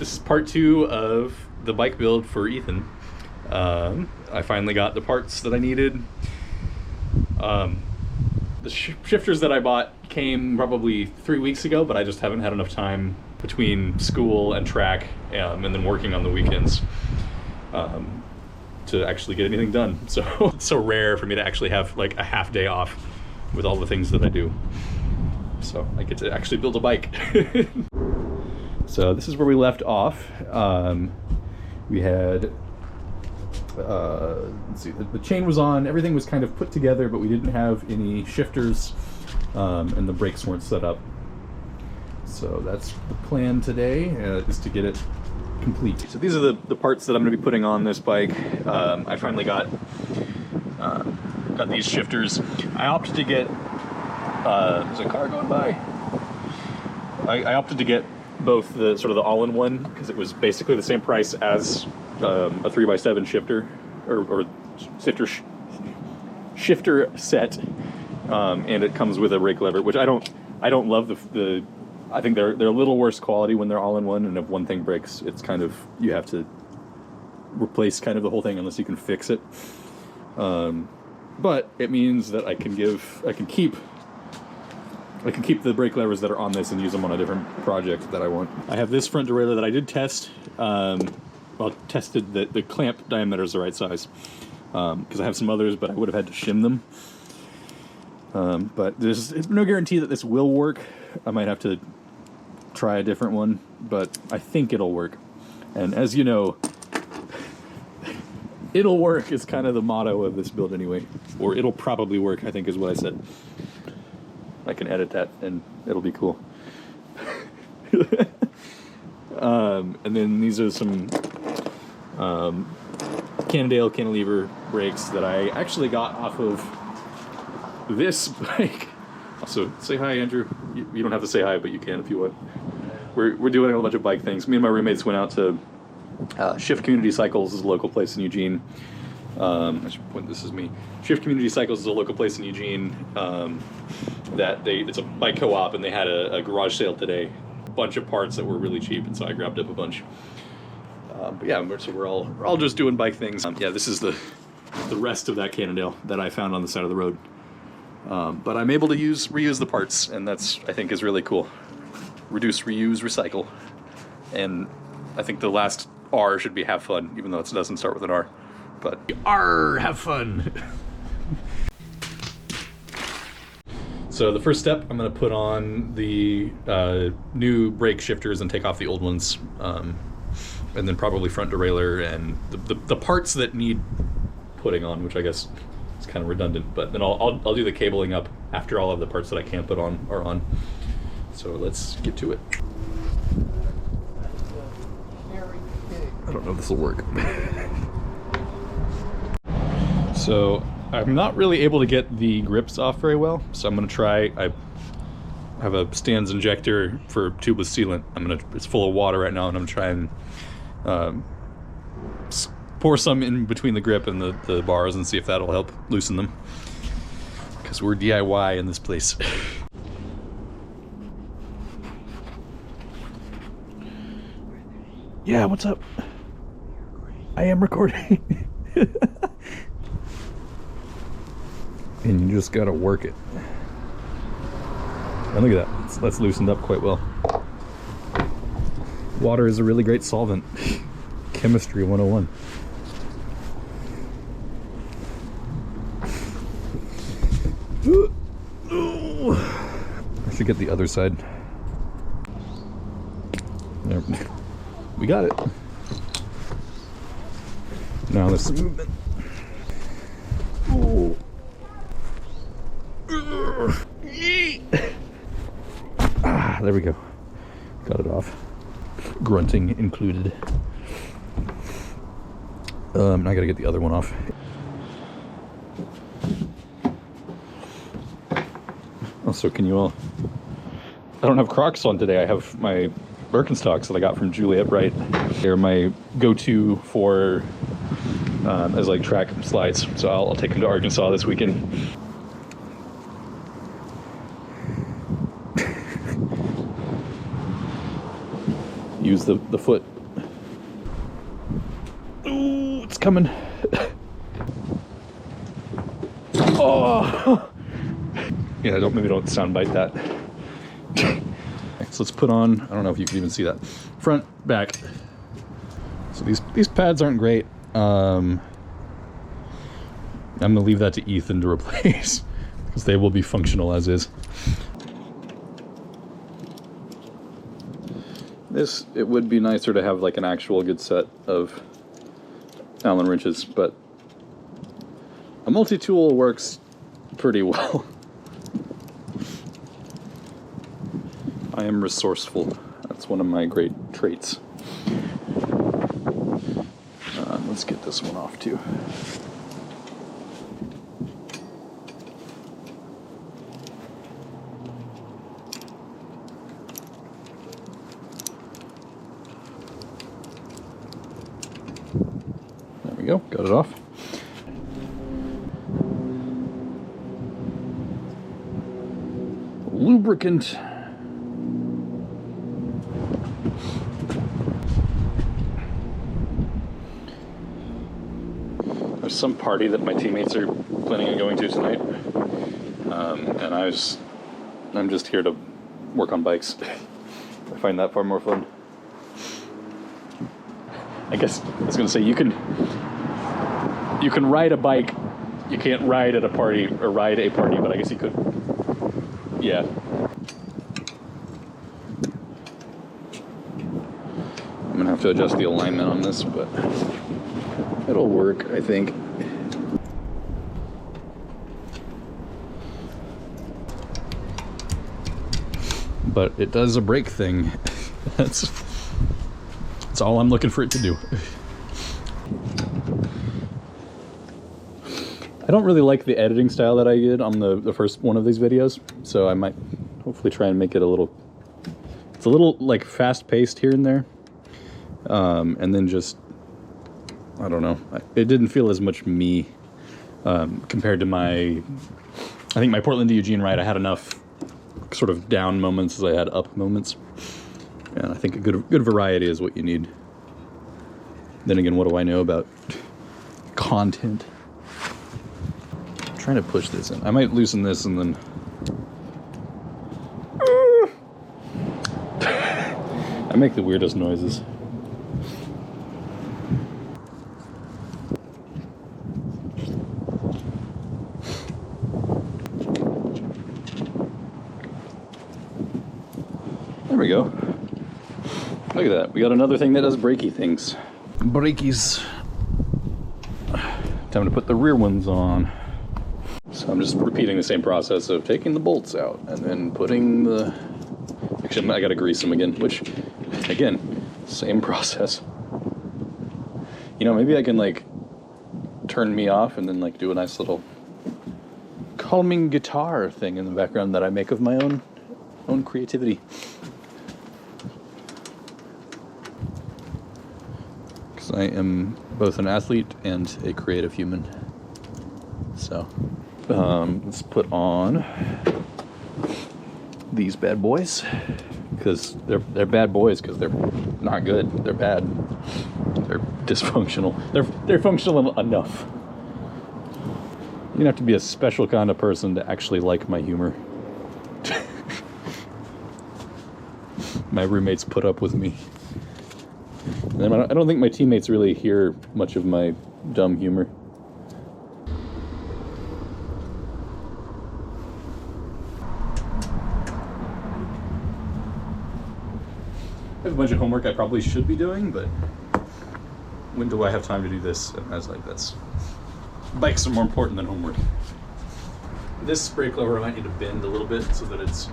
this is part 2 of the bike build for Ethan. I finally got the parts that I needed. The shifters that I bought came probably 3 weeks ago, but I just haven't had enough time between school and track and then working on the weekends to actually get anything done. So it's so rare for me to actually have like a half day off with all the things that I do. So I get to actually build a bike. So this is where we left off. We had, let's see, the chain was on, everything was kind of put together, but we didn't have any shifters and the brakes weren't set up. So that's the plan today, is to get it complete. So these are the parts that I'm going to be putting on this bike. I finally got these shifters. I opted to get, there's a car going by. I opted to get both the sort of the all-in-one because it was basically the same price as a 3x7 shifter or shifter set, and it comes with a rake lever, which I don't love the I think they're a little worse quality when they're all-in-one, and if one thing breaks, it's kind of, you have to replace kind of the whole thing unless you can fix it. But it means that I can keep the brake levers that are on this and use them on a different project that I want. I have this front derailleur that I did test. Well, tested that the clamp diameter is the right size, because I have some others, but I would have had to shim them. But there's no guarantee that this will work. I might have to try a different one, but I think it'll work. And as you know, it'll work is kind of the motto of this build anyway. Or it'll probably work, I think is what I said. I can edit that and it'll be cool. And then these are some Cannondale cantilever brakes that I actually got off of this bike. Also, say hi, Andrew. You don't have to say hi, but you can if you want. We're doing a bunch of bike things. Me and my roommates went out to Shift Community Cycles, is a local place in Eugene. I should point, this is me. Shift Community Cycles is a local place in Eugene it's a bike co-op, and they had a garage sale today. A bunch of parts that were really cheap, and so I grabbed up a bunch. But yeah, so we're all just doing bike things. Yeah, this is the rest of that Cannondale that I found on the side of the road. But I'm able to reuse the parts, and that's, I think, is really cool. Reduce, reuse, recycle. And I think the last R should be have fun, even though it doesn't start with an R. But R, have fun. So the first step, I'm going to put on the new brake shifters and take off the old ones, and then probably front derailleur and the parts that need putting on, which I guess is kind of redundant. But then I'll do the cabling up after all of the parts that I can't put on are on. So let's get to it. I don't know if this will work. So I'm not really able to get the grips off very well, so I'm going to try. I have a Stan's injector for tubeless sealant. It's full of water right now, and I'm trying pour some in between the grip and the bars and see if that'll help loosen them, because we're DIY in this place. Yeah, what's up? I am recording. And you just gotta work it. And look at that, that's loosened up quite well. Water is a really great solvent. Chemistry 101. I should get the other side. There. We got it. Now there's some movement. Ooh. There we go. Got it off. Grunting included. I gotta get the other one off. Also, can you all... I don't have Crocs on today. I have my Birkenstocks that I got from Juliet Bright. They're my go-to for as like track slides. So I'll take them to Arkansas this weekend. use the foot. Ooh, it's coming. Oh! Yeah, maybe don't sound bite that. So let's put on, I don't know if you can even see that. Front, back. So these pads aren't great. I'm gonna leave that to Ethan to replace because they will be functional as is. It would be nicer to have like an actual good set of Allen wrenches, but a multi-tool works pretty well. I am resourceful. That's one of my great traits. Let's get this one off too. There we go, got it off. Lubricant. There's some party that my teammates are planning on going to tonight, and I'm just here to work on bikes. I find that far more fun. I guess I was gonna say you can ride a bike. You can't ride at a party or ride a party, but I guess you could. Yeah. I'm gonna have to adjust the alignment on this, but it'll work, I think. But it does a brake thing. That's all I'm looking for it to do. I don't really like the editing style that I did on the first one of these videos, so I might hopefully try and make it it's a little like fast-paced here and there, and then just, I don't know, it didn't feel as much me compared to I think my Portland to Eugene ride. I had enough sort of down moments as I had up moments, and I think a good variety is what you need. Then again, what do I know about content? I'm trying to push this in. I might loosen this and then I make the weirdest noises. There we go. Look at that. We got another thing that does brakey things. Brakies. Time to put the rear ones on. So I'm just repeating the same process of taking the bolts out and then putting the... Actually, I gotta grease them again, which, again, same process. You know, maybe I can, like, turn me off and then, like, do a nice little calming guitar thing in the background that I make of my own creativity. Because I am both an athlete and a creative human. So, let's put on these bad boys, because they're bad boys because they're not good. They're bad. They're dysfunctional. They're functional enough. You have to be a special kind of person to actually like my humor. My roommates put up with me. And I don't think my teammates really hear much of my dumb humor. I have a bunch of homework I probably should be doing, but when do I have time to do this? And I was like, bikes are more important than homework. This brake lever I might need to bend a little bit so that it's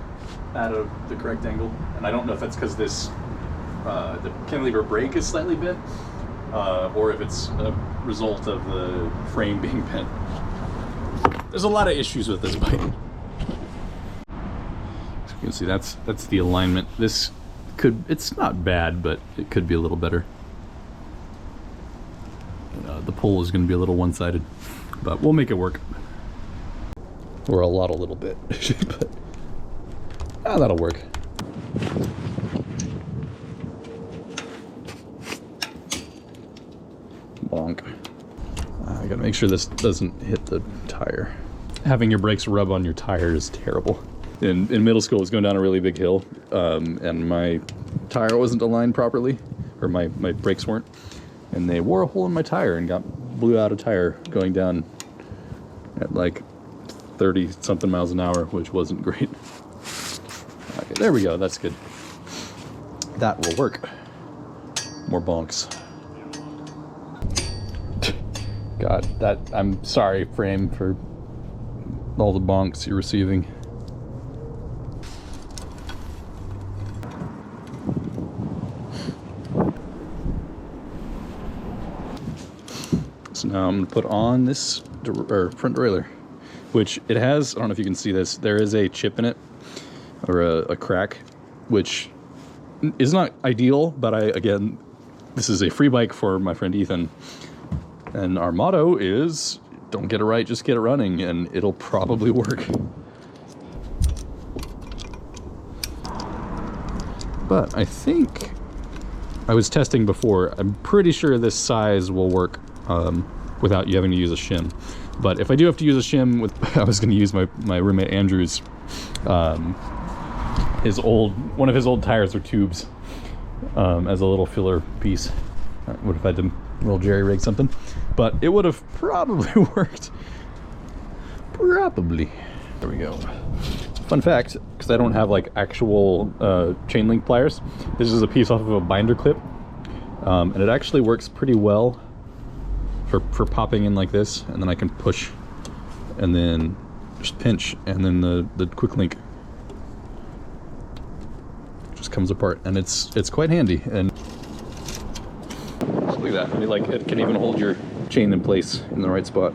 at the correct angle. And I don't know if that's because the cantilever brake is slightly bent, or if it's a result of the frame being bent. There's a lot of issues with this bike. So you can see that's the alignment. It's not bad, but it could be a little better. The pull is going to be a little one-sided, but we'll make it work. Or a little bit, but that'll work. Bonk. I gotta make sure this doesn't hit the tire. Having your brakes rub on your tire is terrible. In middle school, I was going down a really big hill, and my tire wasn't aligned properly, or my brakes weren't, and they wore a hole in my tire and blew out a tire going down at like 30 something miles an hour, which wasn't great. Okay, there we go. That's good. That will work. More bonks. God, I'm sorry, Frame, for all the bonks you're receiving. So now I'm gonna put on this front derailleur, which it has, I don't know if you can see this, there is a chip in it, or a crack, which is not ideal, but again, this is a free bike for my friend Ethan. And our motto is, don't get it right, just get it running, and it'll probably work. But I think, I was testing before, I'm pretty sure this size will work without you having to use a shim. But if I do have to use a shim, I was going to use my roommate Andrew's, one of his old tires or tubes as a little filler piece. What if I had to little jerry rig something? But it would have probably worked. Probably. There we go. Fun fact, because I don't have like actual chain link pliers, this is a piece off of a binder clip, and it actually works pretty well for popping in like this, and then I can push and then just pinch, and then the quick link just comes apart, and it's quite handy. And look at that. I mean, like, it can even hold your chain in place in the right spot.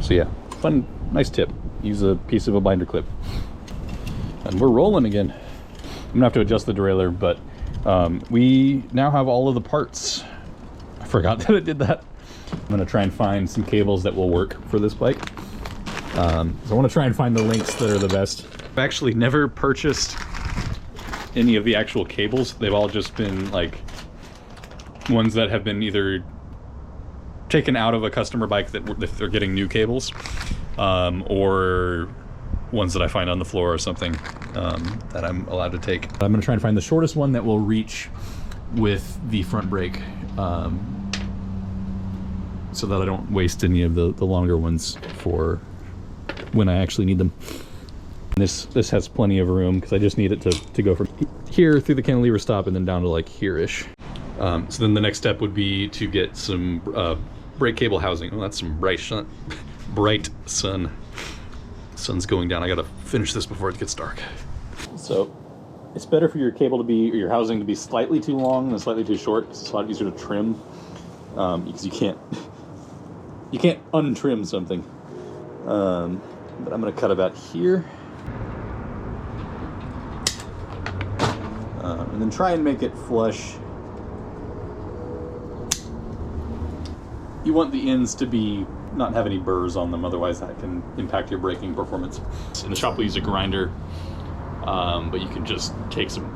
So yeah, fun, nice tip. Use a piece of a binder clip. And we're rolling again. I'm gonna have to adjust the derailleur, but we now have all of the parts. I forgot that it did that. I'm gonna try and find some cables that will work for this bike. So I wanna try and find the links that are the best. I've actually never purchased any of the actual cables. They've all just been like ones that have been either taken out of a customer bike that they're getting new cables, or ones that I find on the floor or something that I'm allowed to take. I'm gonna try and find the shortest one that will reach with the front brake, so that I don't waste any of the longer ones for when I actually need them. This has plenty of room because I just need it to go from here through the cantilever stop and then down to like here-ish. So then the next step would be to get some brake cable housing. Oh, that's some bright sun. Bright sun. Sun's going down. I gotta finish this before it gets dark. So it's better for your cable to be, or your housing to be slightly too long than slightly too short, because it's a lot easier to trim, because you can't untrim something. But I'm gonna cut about here. And then try and make it flush. You want the ends to not have any burrs on them, otherwise that can impact your braking performance. In the shop we use a grinder, but you can just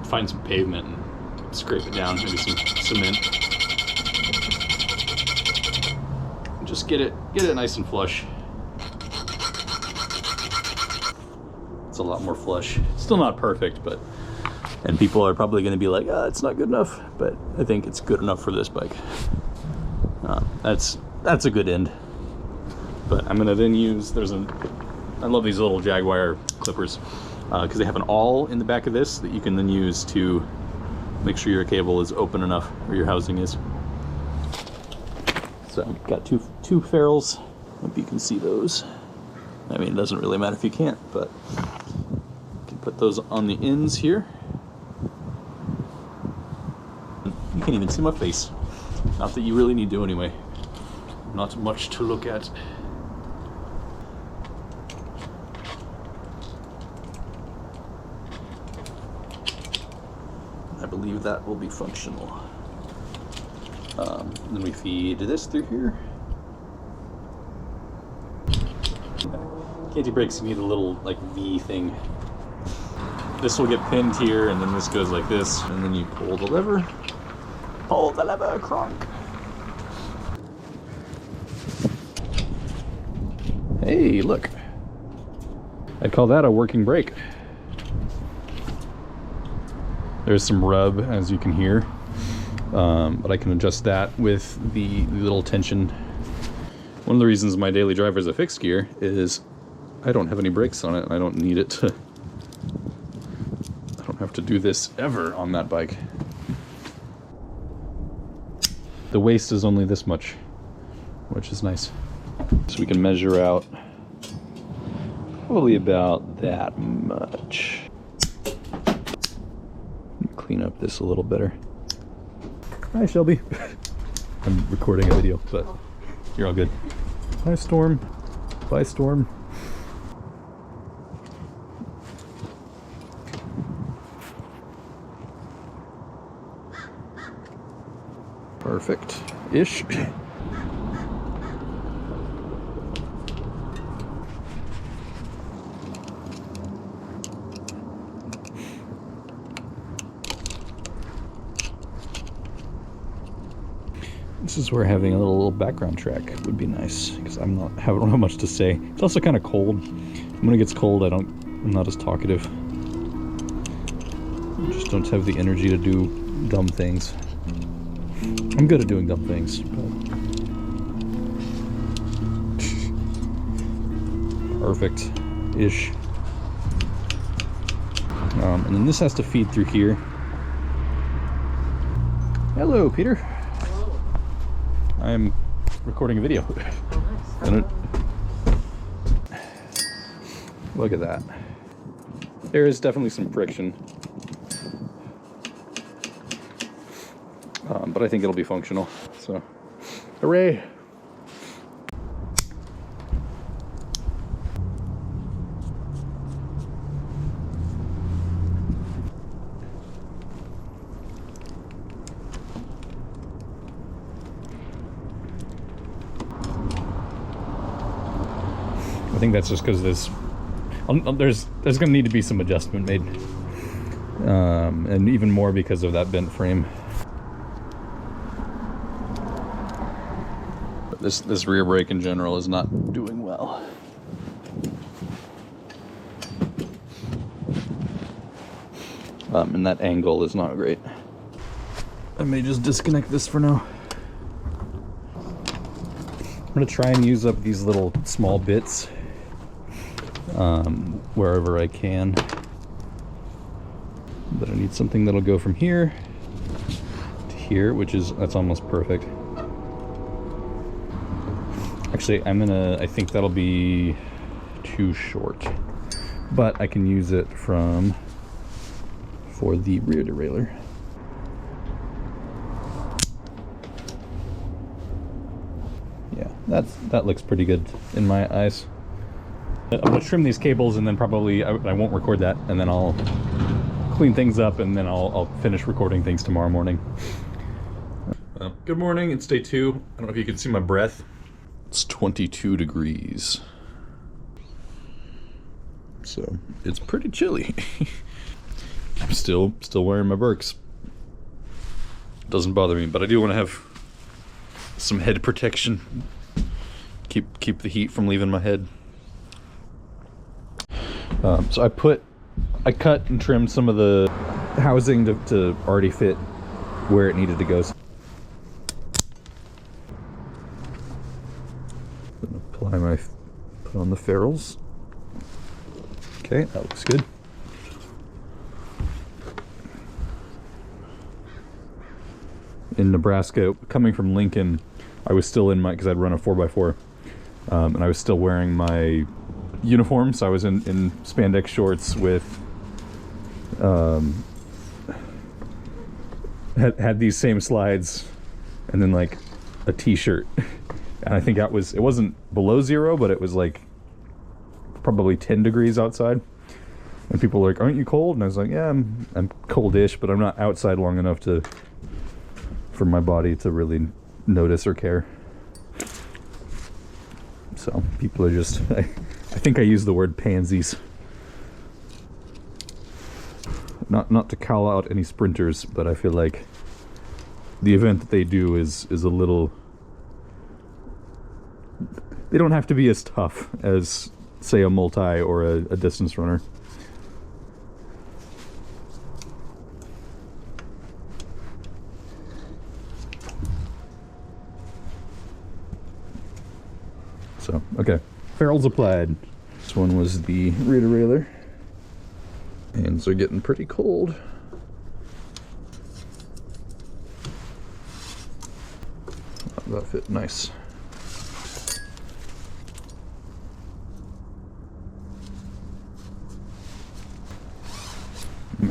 find some pavement and scrape it down, maybe some cement. And just get it nice and flush. It's a lot more flush. Still not perfect, and people are probably going to be like, it's not good enough, but I think it's good enough for this bike. That's a good end. But I'm gonna then use, I love these little Jaguar clippers, because they have an awl in the back of this that you can then use to make sure your cable is open enough, or your housing is. So I've got two ferrules. Hope you can see those. I mean, it doesn't really matter if you can't, but you can put those on the ends here. You can even see my face. Not that you really need to anyway. Not much to look at. I believe that will be functional. Then we feed this through here. Canty brakes need a little like V thing. this will get pinned here, and then this goes like this, and then you pull the lever. Pull the lever, Kronk. Hey, look. I'd call that a working brake. There's some rub, as you can hear, but I can adjust that with the little tension. One of the reasons my daily driver is a fixed gear is I don't have any brakes on it, and I don't need it to... I don't have to do this ever on that bike. The waist is only this much, which is nice. So we can measure out probably about that much. Clean up this a little better. Hi, Shelby. I'm recording a video, but you're all good. Hi, Storm. Bye, Storm. Perfect-ish. This is where having a little background track would be nice, because I don't have much to say. It's also kind of cold. When it gets cold, I'm not as talkative. I just don't have the energy to do dumb things. I'm good at doing dumb things, but... Perfect-ish. And then this has to feed through here. Hello, Peter. Hello. I'm recording a video. Oh, nice. And look at that. There is definitely some friction. But I think it'll be functional, so hooray! I think that's just because there's going to need to be some adjustment made, and even more because of that bent frame. This rear brake in general is not doing well. And that angle is not great. I may just disconnect this for now. I'm gonna try and use up these little small bits wherever I can. But I need something that'll go from here to here, that's almost perfect. Actually, I think that'll be too short, but I can use it for the rear derailleur. Yeah, that looks pretty good in my eyes. I'm gonna trim these cables, and then probably I won't record that, and then I'll clean things up, and then I'll finish recording things tomorrow morning. Good morning, it's day 2. I don't know if you can see my breath. It's 22 degrees. So it's pretty chilly. I'm still wearing my Birks. Doesn't bother me, but I do want to have some head protection. Keep the heat from leaving my head. So I cut and trimmed some of the housing to already fit where it needed to go. Put on the ferrules. Okay, that looks good. In Nebraska, coming from Lincoln, I was still in because I'd run a 4x4, and I was still wearing my uniform, so I was in spandex shorts with, had these same slides, and then like a t-shirt. And I think it wasn't below 0, but it was like probably 10 degrees outside. And people were like, aren't you cold? And I was like, yeah, I'm coldish, but I'm not outside long enough for my body to really notice or care. So people are just, I think I used the word pansies. Not to call out any sprinters, but I feel like the event that they do is a little... They don't have to be as tough as, say, a multi or a distance runner. So, okay. Ferrules applied. This one was the rear derailleur. Hands are getting pretty cold. That fit nice.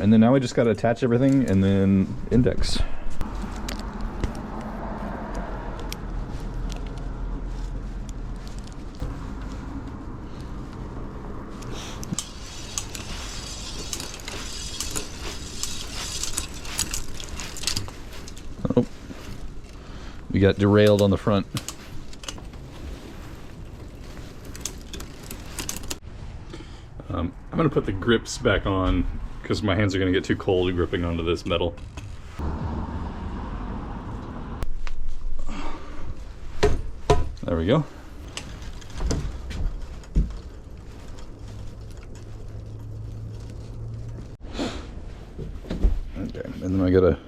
And then now we just got to attach everything and then index. Oh, we got derailed on the front. I'm going to put the grips back on because my hands are going to get too cold gripping onto this metal. There we go. Okay, and then I gotta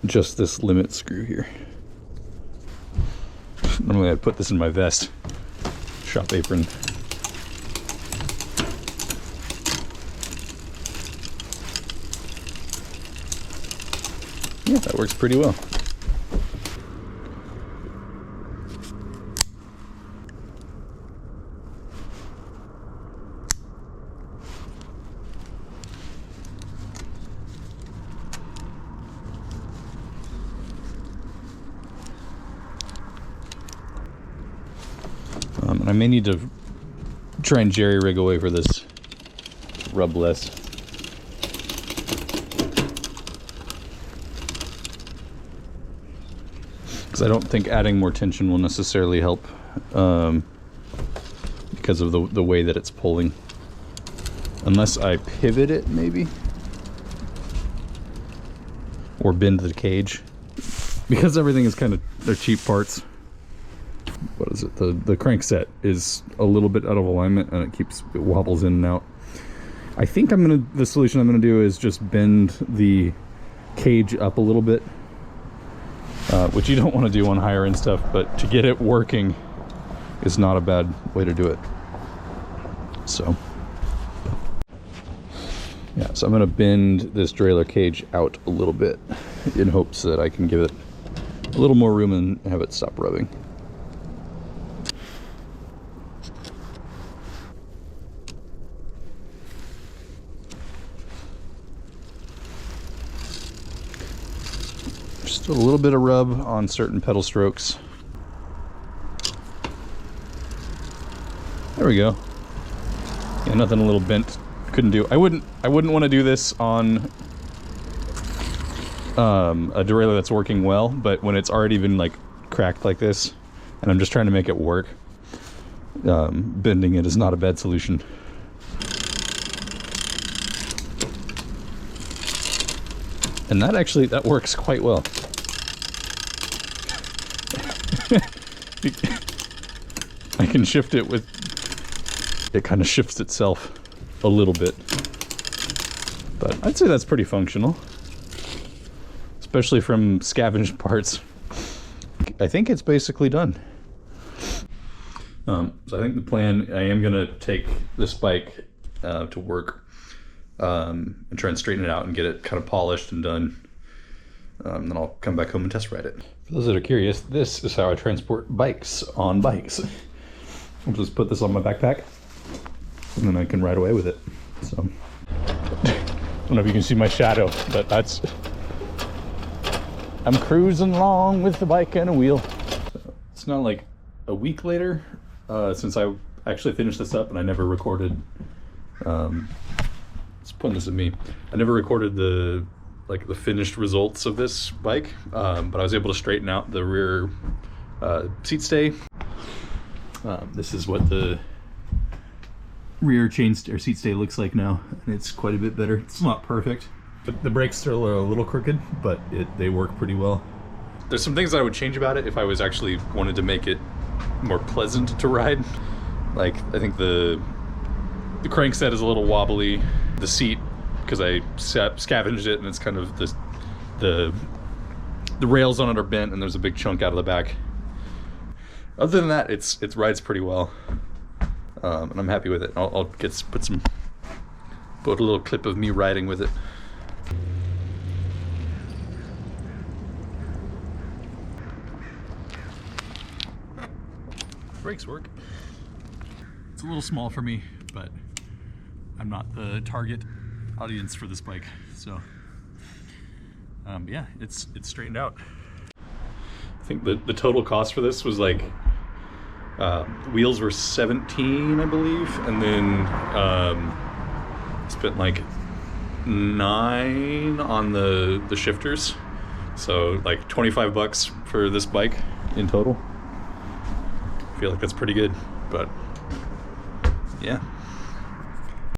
adjust this limit screw here. Normally I'd put this in my vest, shop apron. Yeah, that works pretty well. And I may need to try and jerry rig away for this rub less. Because I don't think adding more tension will necessarily help because of the way that it's pulling. Unless I pivot it, maybe? Or bend the cage. Because everything is kind of, they're cheap parts. What is it? The crankset is a little bit out of alignment and it wobbles in and out. I think the solution I'm gonna do is just bend the cage up a little bit. Which you don't want to do on higher end stuff, but to get it working is not a bad way to do it. So, yeah, so I'm going to bend this derailleur cage out a little bit in hopes that I can give it a little more room and have it stop rubbing. Just a little bit of rub on certain pedal strokes. There we go. Yeah, nothing a little bent couldn't do. I wouldn't want to do this on a derailleur that's working well, but when it's already been like cracked like this, and I'm just trying to make it work, bending it is not a bad solution. And that works quite well. I can shift it with, it kind of shifts itself a little bit. But I'd say that's pretty functional. Especially from scavenged parts. I think it's basically done. So I think the plan, I am gonna take this bike to work and try and straighten it out and get it kind of polished and done. Then I'll come back home and test ride it. For those that are curious, this is how I transport bikes on bikes. I'll just put this on my backpack and then I can ride away with it. So, I don't know if you can see my shadow, but I'm cruising along with the bike and a wheel. So, it's not like a week later since I actually finished this up and I never recorded, it's pointing this at me. I never recorded the finished results of this bike, but I was able to straighten out the rear seat stay. This is what the rear seat stay looks like now, and it's quite a bit better. It's not perfect, but the brakes still are a little crooked, but they work pretty well. There's some things I would change about it if I was actually wanted to make it more pleasant to ride. Like, I think the crankset is a little wobbly. The seat, because I scavenged it, and it's kind of the rails on it are bent, and there's a big chunk out of the back. Other than that, it rides pretty well, and I'm happy with it. I'll put a little clip of me riding with it. Brakes work. It's a little small for me, but I'm not the target audience for this bike, so yeah, it's straightened out. I think the total cost for this was like wheels were 17, I believe, and then spent like 9 on the shifters, so like 25 bucks for this bike in total. I feel like that's pretty good, but yeah.